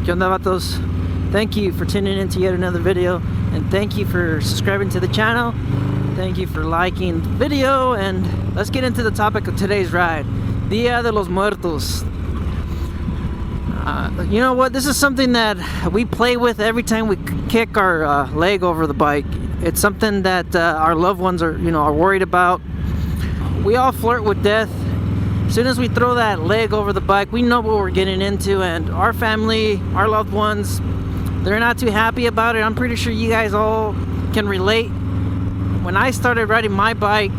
¿Qué onda, vatos? Thank you for tuning in to yet another video, and thank you for subscribing to the channel. Thank you for liking the video, and let's get into the topic of today's ride. Dia de los Muertos. You know what? This is something that we play with every time we kick our leg over the bike. It's something that our loved ones are worried about. We all flirt with death. As soon as we throw that leg over the bike, we know what we're getting into, and our family, our loved ones, they're not too happy about it. I'm pretty sure you guys all can relate. When I started riding my bike,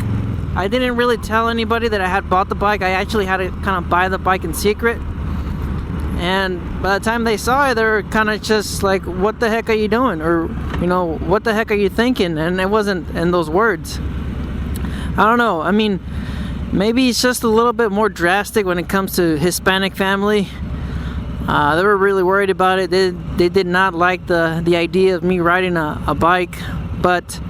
I didn't really tell anybody that I had bought the bike. I actually had to kind of buy the bike in secret. And by the time they saw it, they were kind of just like, what the heck are you doing? Or, what the heck are you thinking? And it wasn't in those words. I don't know. I mean, maybe it's just a little bit more drastic when it comes to Hispanic family. They were really worried about it. They did not like the idea of me riding a bike. But,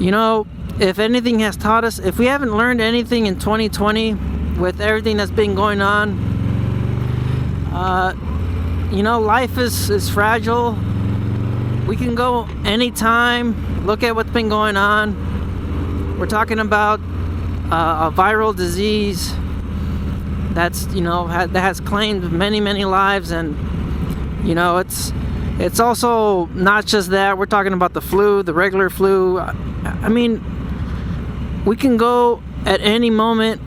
if anything has taught us, if we haven't learned anything in 2020 with everything that's been going on, life is fragile. We can go anytime. Look at what's been going on. We're talking about a viral disease that's that has claimed many lives, and it's also not just that. We're talking about the flu, the regular flu. I mean, we can go at any moment.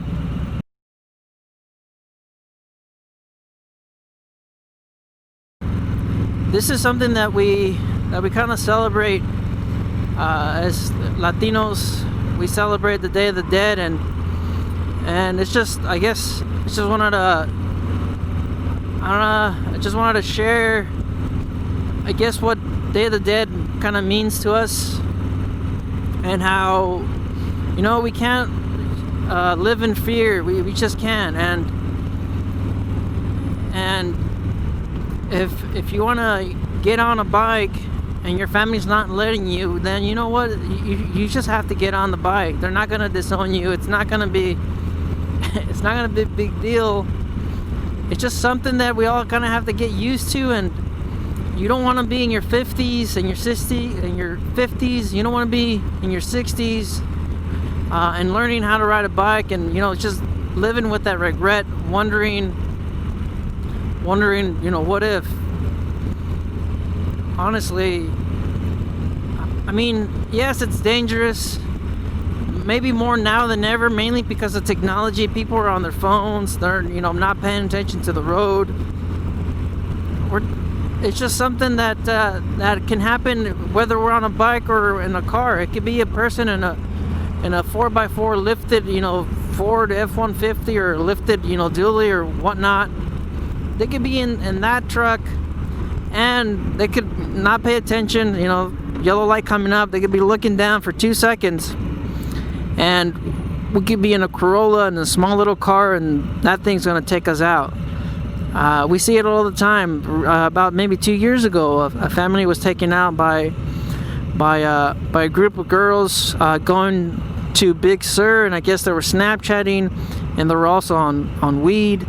This is something that we kind of celebrate as Latinos. We celebrate the Day of the Dead, and it's just, I guess, I just wanted to share, I guess, what Day of the Dead kind of means to us, and how we can't live in fear. We just can't. And if you want to get on a bike and your family's not letting you, then you know what, you just have to get on the bike. They're not going to disown you. It's not going to be a big deal. It's just something that we all kind of have to get used to. And you don't want to be in your 50s and your 60s and your 50s. You don't want to be in your 60s and learning how to ride a bike, and just living with that regret, wondering, what if? Honestly, I mean, yes, it's dangerous. Maybe more now than ever, mainly because of technology. People are on their phones. They're, not paying attention to the road. It's just something that can happen whether we're on a bike or in a car. It could be a person in a 4x4 lifted, Ford F-150 or lifted, dually or whatnot. They could be in that truck, and they could not pay attention, yellow light coming up. They could be looking down for 2 seconds, and we could be in a Corolla in a small little car, and that thing's going to take us out. We see it all the time. About maybe 2 years ago, a family was taken out by a group of girls going to Big Sur, and I guess they were Snapchatting, and they were also on weed.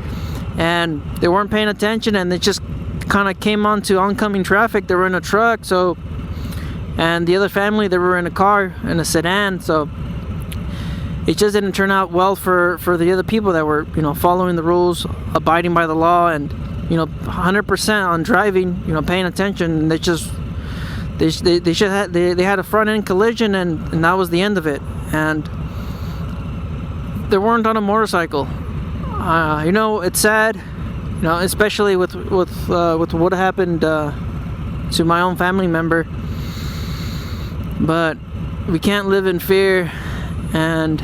And they weren't paying attention, and they just kind of came onto oncoming traffic. They were in a truck, and the other family, they were in a car, in a sedan. So it just didn't turn out well for the other people that were, following the rules, abiding by the law, and 100% on driving, paying attention. And they had a front end collision, and that was the end of it. And they weren't on a motorcycle. It's sad, especially with what happened to my own family member. But we can't live in fear, and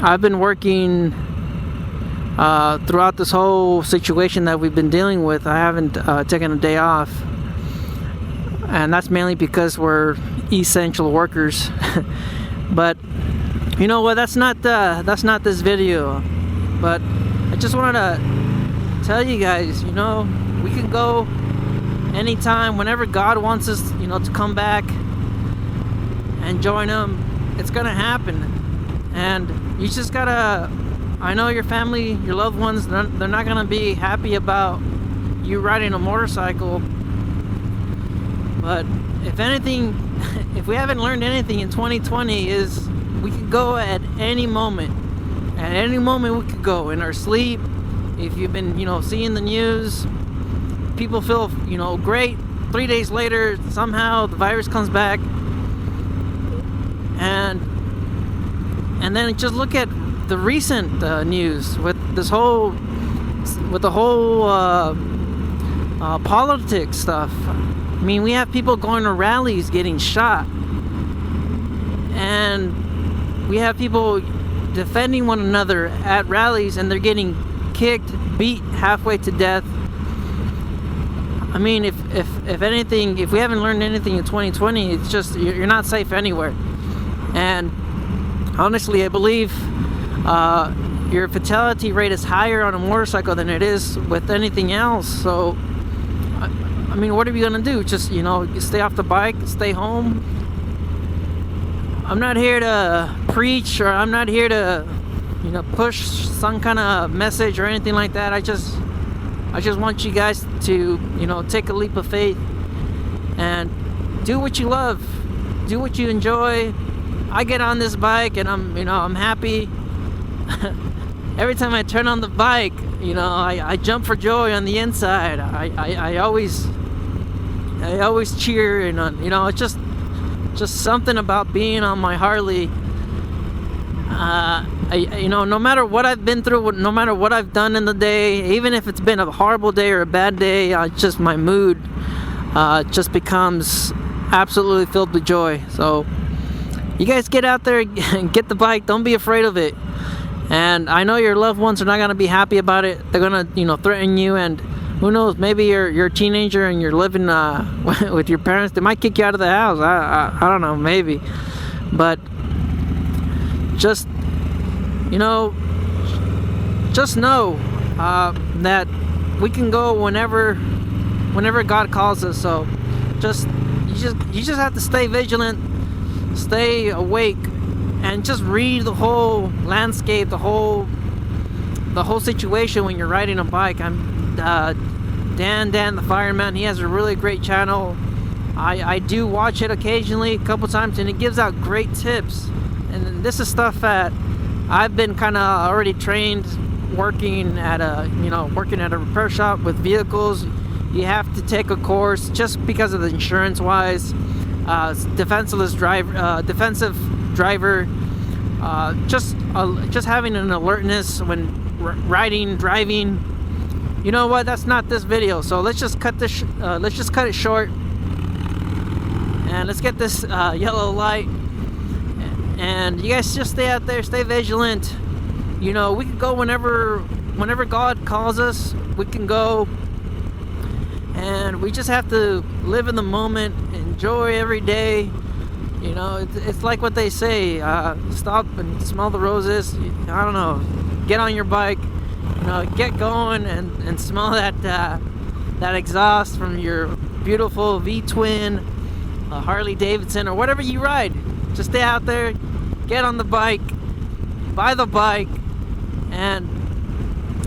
I've been working throughout this whole situation that we've been dealing with. I haven't taken a day off, and that's mainly because we're essential workers. But you know what? That's not this video. But I just wanted to tell you guys, we can go anytime, whenever God wants us, to come back and join Him. It's gonna happen, and you just gotta. I know your family, your loved ones, they're not gonna be happy about you you riding a motorcycle. But if anything, if we haven't learned anything in 2020, is we could go at any moment. At any moment we could go in our sleep. If you've been, seeing the news, people feel, great. 3 days later, somehow the virus comes back. And then just look at the recent news with the whole politics stuff. I mean, we have people going to rallies getting shot, and we have people defending one another at rallies, and they're getting kicked, beat halfway to death. I mean, if anything, if we haven't learned anything in 2020, it's just you're not safe anywhere. And honestly, I believe your fatality rate is higher on a motorcycle than it is with anything else. So, I mean, what are we gonna do? Just, stay off the bike, stay home? I'm not here to preach, or I'm not here to, push some kind of message or anything like that. I just want you guys to, take a leap of faith and do what you love, do what you enjoy. I get on this bike and I'm happy. Every time I turn on the bike, I jump for joy on the inside. I always cheer, and it's just something about being on my Harley. No matter what I've been through, no matter what I've done in the day, even if it's been a horrible day or a bad day, just my mood just becomes absolutely filled with joy. So you guys get out there and get the bike. Don't be afraid of it. And I know your loved ones are not going to be happy about it. They're going to, threaten you, and who knows, maybe you're a teenager and you're living with your parents. They might kick you out of the house. I don't know, maybe. But just, just know that we can go whenever God calls us. So you just have to stay vigilant, stay awake, and just read the whole landscape, the whole situation when you're riding a bike. I'm Dan the fireman. He has a really great channel. I do watch it occasionally, a couple times, and it gives out great tips. And this is stuff that I've been kind of already trained working at a repair shop with vehicles. You have to take a course just because of the insurance wise. Defensive driver, just having an alertness when driving. You know what? That's not this video. So let's just cut this. Let's just cut it short, and let's get this yellow light. And you guys just stay out there, stay vigilant. We can go whenever God calls us. We can go, and we just have to live in the moment, enjoy every day. It's like what they say, stop and smell the roses. I don't know, get on your bike, get going and smell that exhaust from your beautiful V-twin, Harley-Davidson, or whatever you ride. Just stay out there, get on the bike, buy the bike, and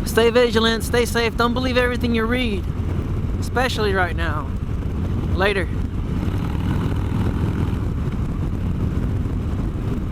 stay vigilant, stay safe. Don't believe everything you read, especially right now. Later.